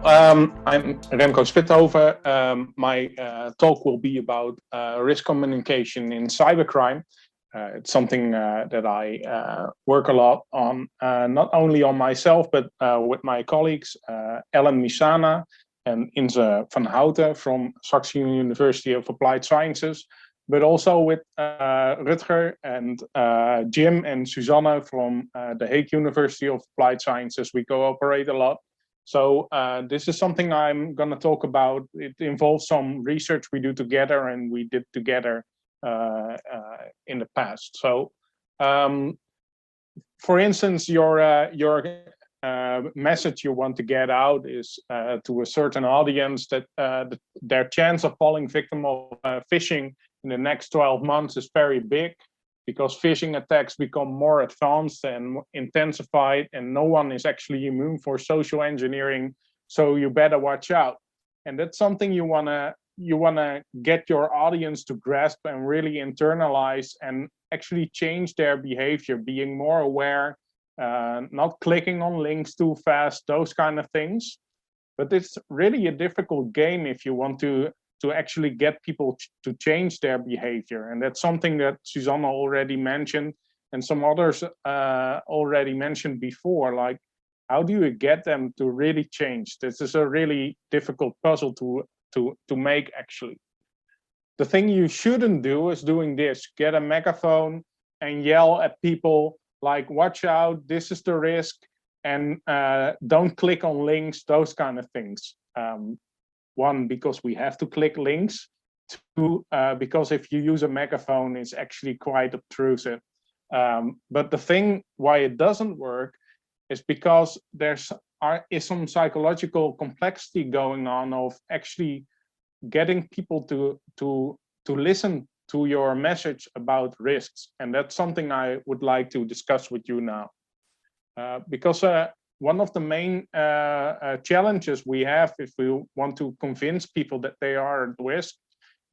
I'm Remco Spithoven. My talk will be about risk communication in cybercrime. It's something that I work a lot on, not only on myself, but with my colleagues, Ellen Misana and Inze van Houten from Saxion University of Applied Sciences, but also with Rutger and Jim and Susanne from the Hague University of Applied Sciences. We cooperate a lot. So this is something I'm going to talk about. It involves some research we do together and we did together in the past. So, for instance, your message you want to get out is to a certain audience that their chance of falling victim of phishing in the next 12 months is very big, because phishing attacks become more advanced and intensified, and no one is actually immune for social engineering. So you better watch out. And that's something you wanna get your audience to grasp and really internalize and actually change their behavior, being more aware, not clicking on links too fast, those kind of things. But it's really a difficult game if you want to actually get people to change their behavior. And that's something that Susanne already mentioned and some others already mentioned before, like, how do you get them to really change? This is a really difficult puzzle to make, actually. The thing you shouldn't do is doing this: get a megaphone and yell at people like, watch out, this is the risk, and don't click on links, those kind of things. One, because we have to click links. Two, because if you use a megaphone, it's actually quite obtrusive. But the thing why it doesn't work is because there is some psychological complexity going on of actually getting people to listen to your message about risks. And that's something I would like to discuss with you now. Because one of the main challenges we have if we want to convince people that they are at risk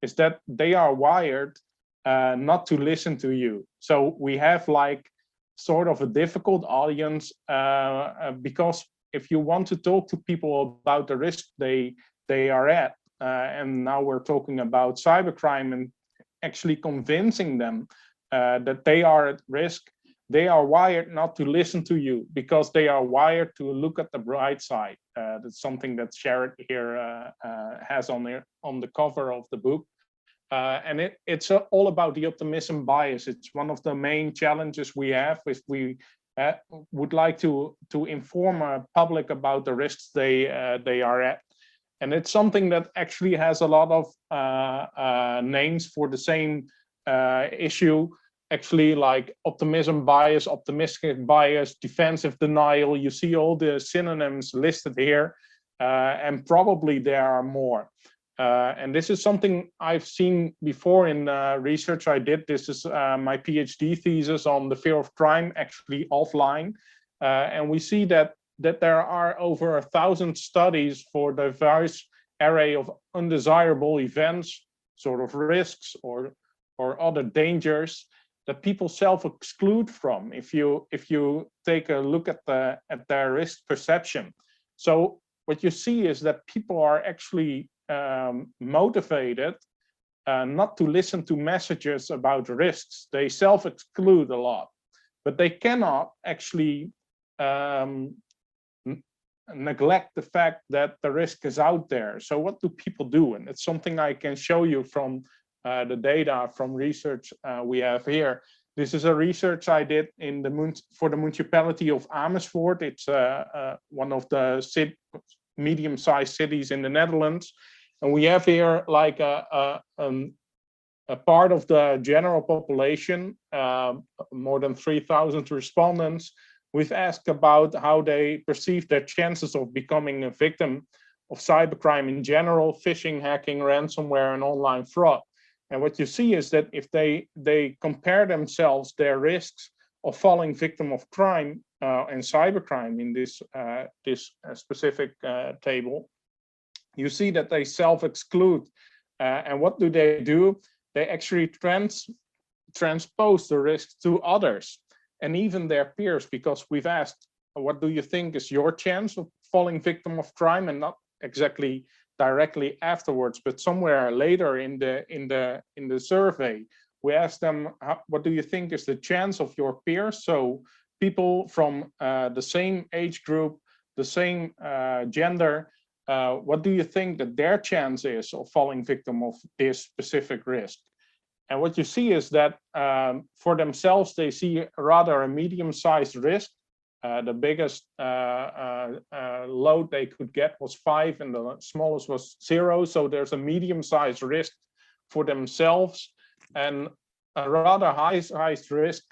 is that they are wired not to listen to you. So we have like sort of a difficult audience because if you want to talk to people about the risk they are at, and now we're talking about cybercrime and actually convincing them that they are at risk, they are wired not to listen to you because they are wired to look at the bright side. That's something that Sherrod here has on the cover of the book. And it's all about the optimism bias. It's one of the main challenges we have if we would like to inform our public about the risks they are at. And it's something that actually has a lot of names for the same issue. Actually, like optimism bias, optimistic bias, defensive denial. You see all the synonyms listed here, and probably there are more. And this is something I've seen before in research I did. This is my PhD thesis on the fear of crime, actually offline. And we see that there are over 1,000 studies for the diverse array of undesirable events, sort of risks or other dangers that people self-exclude from if you take a look at their risk perception. So what you see is that people are actually motivated not to listen to messages about risks. They self-exclude a lot, but they cannot actually neglect the fact that the risk is out there. So what do people do? And it's something I can show you from the data from research we have here. This is a research I did for the municipality of Amersfoort. It's one of the medium-sized cities in the Netherlands. And we have here like a part of the general population, more than 3,000 respondents. We've asked about how they perceive their chances of becoming a victim of cybercrime in general, phishing, hacking, ransomware, and online fraud. And what you see is that if they compare themselves, their risks of falling victim of crime and cybercrime in this specific table, you see that they self-exclude. And what do? They actually transpose the risk to others and even their peers, because we've asked, what do you think is your chance of falling victim of crime? And not exactly directly afterwards, but somewhere later in the survey, we asked them, what do you think is the chance of your peers? So people from the same age group, the same gender, what do you think that their chance is of falling victim of this specific risk? And what you see is that for themselves, they see rather a medium-sized risk. The biggest load they could get was 5, and the smallest was 0. So there's a medium-sized risk for themselves, and a rather high-sized risk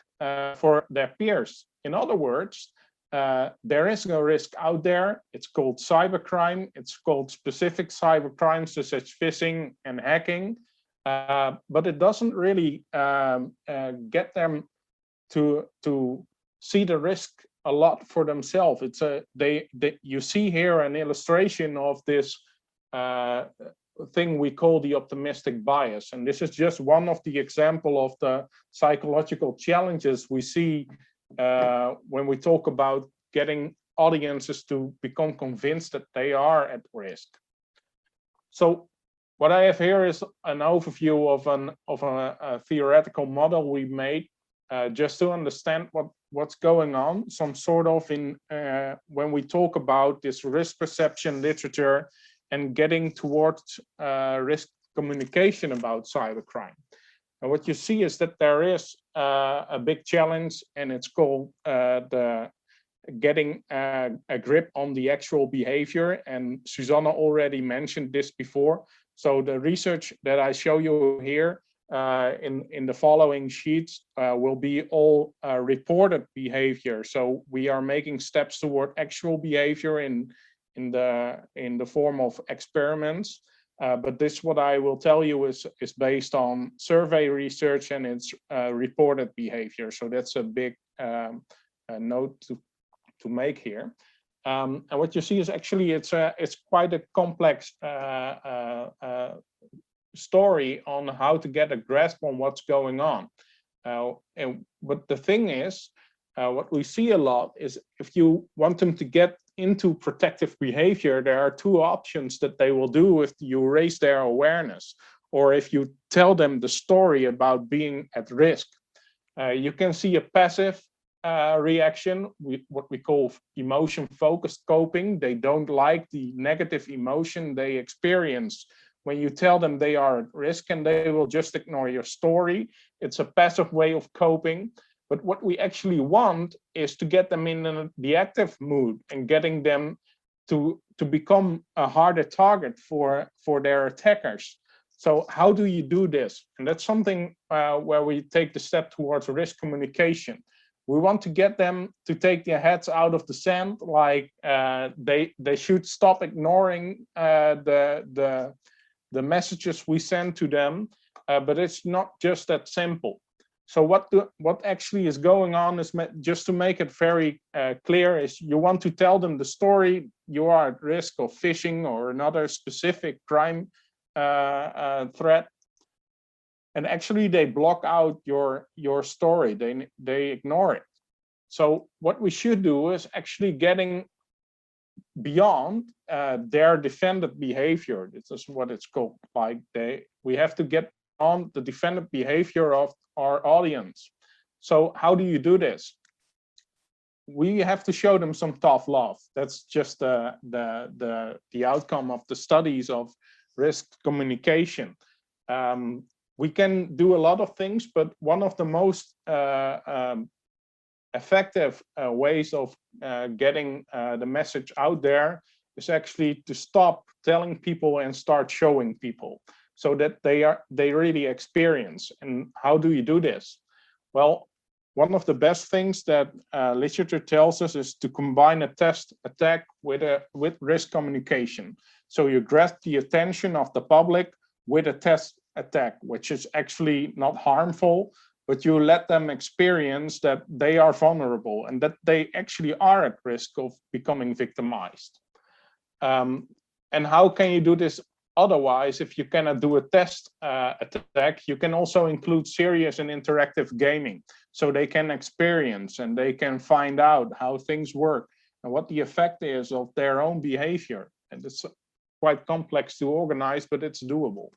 for their peers. In other words, there is no risk out there. It's called cybercrime. It's called specific cybercrimes such as phishing and hacking. But it doesn't really get them to see the risk a lot for themselves. It's you see here an illustration of this thing we call the optimistic bias, and this is just one of the example of the psychological challenges we see when we talk about getting audiences to become convinced that they are at risk. So what I have here is an overview of a theoretical model we made just to understand what's going on, some sort of when we talk about this risk perception literature and getting towards risk communication about cybercrime. And what you see is that there is a big challenge, and it's called getting a grip on the actual behavior. And Susanna already mentioned this before. So the research that I show you here in the following sheets will be all reported behavior. So we are making steps toward actual behavior in the form of experiments. But this, what I will tell you, is based on survey research, and it's reported behavior. So that's a big note to make here. And what you see is actually it's quite a complex story on how to get a grasp on what's going on. But the thing is, what we see a lot is if you want them to get into protective behavior, there are two options that they will do if you raise their awareness, or if you tell them the story about being at risk. You can see a passive reaction, what we call emotion-focused coping. They don't like the negative emotion they experience when you tell them they are at risk, and they will just ignore your story. It's a passive way of coping. But what we actually want is to get them in the active mood and getting them to become a harder target for their attackers. So how do you do this? And that's something where we take the step towards risk communication. We want to get them to take their heads out of the sand, like they should stop ignoring the messages we send to them, but it's not just that simple. So what actually is going on is, just to make it very clear, is you want to tell them the story. You are at risk of phishing or another specific crime threat, and actually they block out your story. They ignore it. So what we should do is actually getting beyond their defended behavior. This is what it's called. Like we have to get on the defended behavior of our audience. So how do you do this? We have to show them some tough love. That's just the outcome of the studies of risk communication. We can do a lot of things, but one of the most effective ways of getting the message out there is actually to stop telling people and start showing people, so that they really experience. And how do you do this? Well, one of the best things that literature tells us is to combine a test attack with risk communication. So you grasp the attention of the public with a test attack, which is actually not harmful, but you let them experience that they are vulnerable and that they actually are at risk of becoming victimized. And how can you do this otherwise? If you cannot do a test attack, you can also include serious and interactive gaming, so they can experience and they can find out how things work and what the effect is of their own behavior. And quite complex to organize, but it's doable.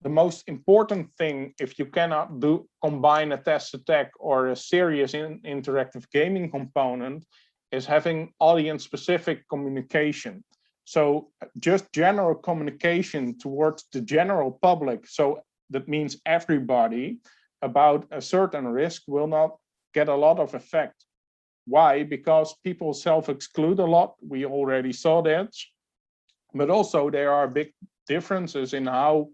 The most important thing, if you cannot combine a test attack or a serious interactive gaming component, is having audience-specific communication. So just general communication towards the general public, so that means everybody, about a certain risk will not get a lot of effect. Why? Because people self-exclude a lot. We already saw that. But also there are big differences in how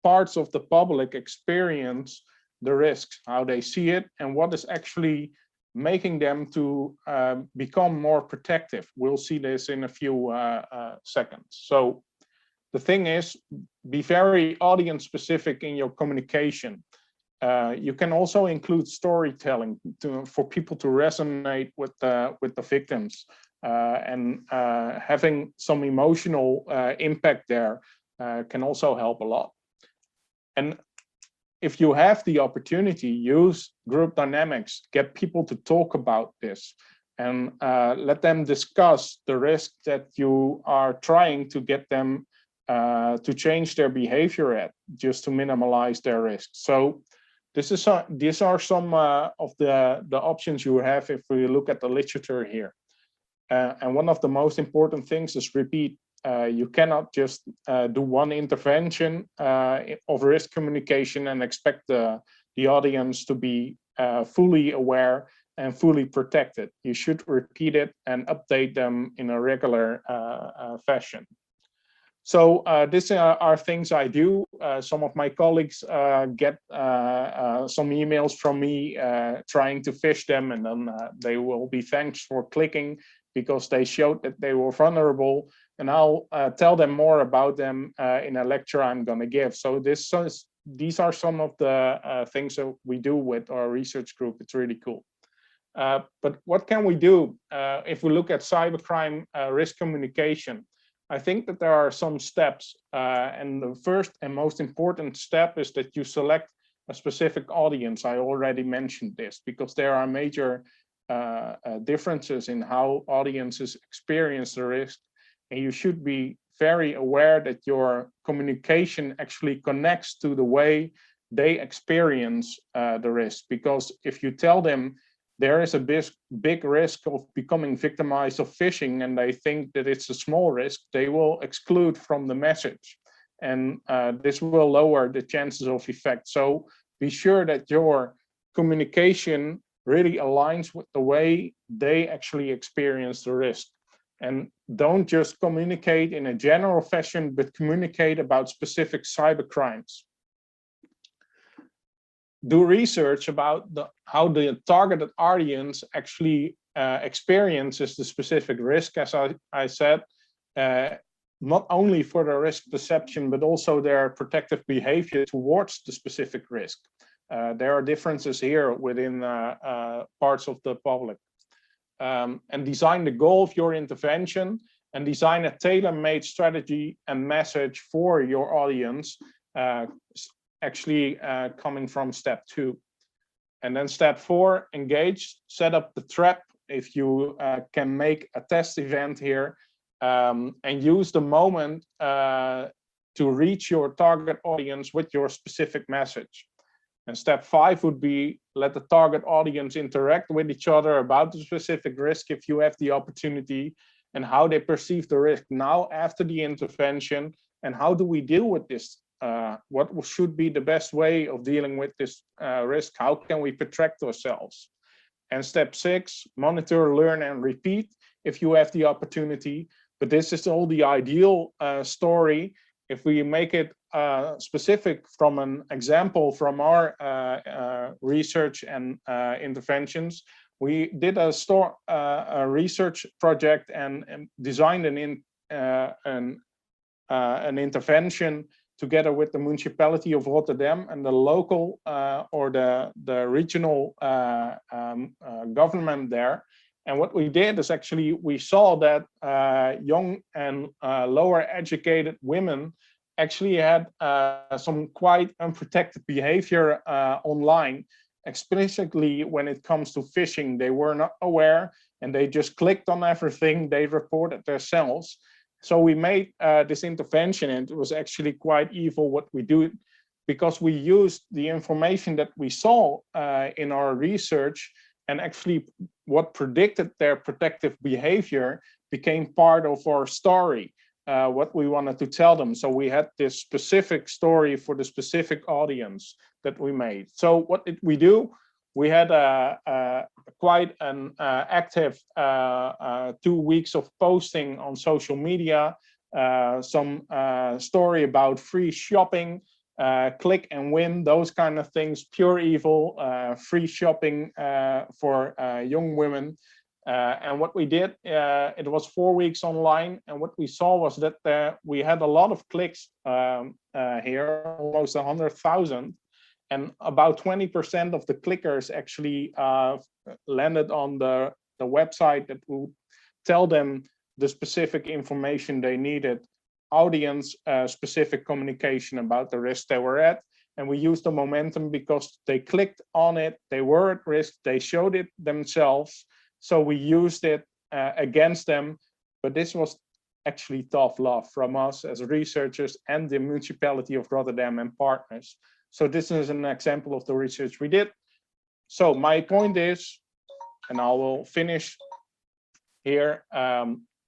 parts of the public experience the risks, how they see it, and what is actually making them to become more protective. We'll see this in a few seconds. So the thing is, be very audience specific in your communication. You can also include storytelling for people to resonate with the victims, and having some emotional impact there can also help a lot. And if you have the opportunity, use group dynamics, get people to talk about this, and let them discuss the risk that you are trying to get them to change their behavior at, just to minimize their risk. So these are some of the options you have if we look at the literature here. And one of the most important things is repeat. You cannot just do one intervention of risk communication and expect the audience to be fully aware and fully protected. You should repeat it and update them in a regular fashion. So these are things I do. Some of my colleagues get some emails from me trying to phish them, and then they will be thanked for clicking because they showed that they were vulnerable. And I'll tell them more about them in a lecture I'm going to give. So these are some of the things that we do with our research group. It's really cool. But what can we do if we look at cybercrime risk communication? I think that there are some steps. And the first and most important step is that you select a specific audience. I already mentioned this because there are major differences in how audiences experience the risk. And you should be very aware that your communication actually connects to the way they experience the risk. Because if you tell them there is a big risk of becoming victimized of phishing and they think that it's a small risk, they will exclude from the message. And this will lower the chances of effect. So be sure that your communication really aligns with the way they actually experience the risk. And don't just communicate in a general fashion, but communicate about specific cyber crimes. Do research about how the targeted audience actually experiences the specific risk, as I said, not only for the risk perception, but also their protective behavior towards the specific risk. There are differences here within parts of the public. And design the goal of your intervention and design a tailor-made strategy and message for your audience, actually coming from step 2. And then step 4, engage, set up the trap if you can make a test event here, and use the moment to reach your target audience with your specific message. And step 5 would be let the target audience interact with each other about the specific risk if you have the opportunity, and how they perceive the risk now after the intervention, and how do we deal with this? What should be the best way of dealing with this risk? How can we protect ourselves? And step 6, monitor, learn, and repeat if you have the opportunity. But this is all the ideal story. If we make it specific from an example from our research and interventions, we did a research project and designed an intervention together with the municipality of Rotterdam and the local or the regional government there. And what we did is actually we saw that young and lower educated women actually had some quite unprotected behavior online, explicitly when it comes to phishing. They were not aware and they just clicked on everything, they reported themselves. So we made this intervention, and it was actually quite evil what we do, because we used the information that we saw in our research, and actually what predicted their protective behavior became part of our story, what we wanted to tell them. So we had this specific story for the specific audience that we made. So what did we do? We had quite an active 2 weeks of posting on social media, some story about free shopping, click and win, those kind of things, pure evil, free shopping for young women. And what we did, it was 4 weeks online, and what we saw was that we had a lot of clicks here, almost 100,000, and about 20% of the clickers actually landed on the website that would tell them the specific information they needed, audience specific communication about the risk they were at. And we used the momentum because they clicked on it, they were at risk, they showed it themselves. So we used it against them. But this was actually tough love from us as researchers and the municipality of Rotterdam and partners. So this is an example of the research we did. So my point is, and I will finish here,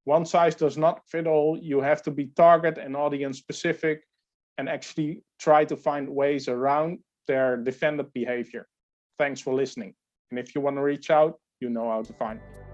one size does not fit all. You have to be target and audience specific and actually try to find ways around their defended behavior. Thanks for listening. And if you want to reach out, you know how to find me.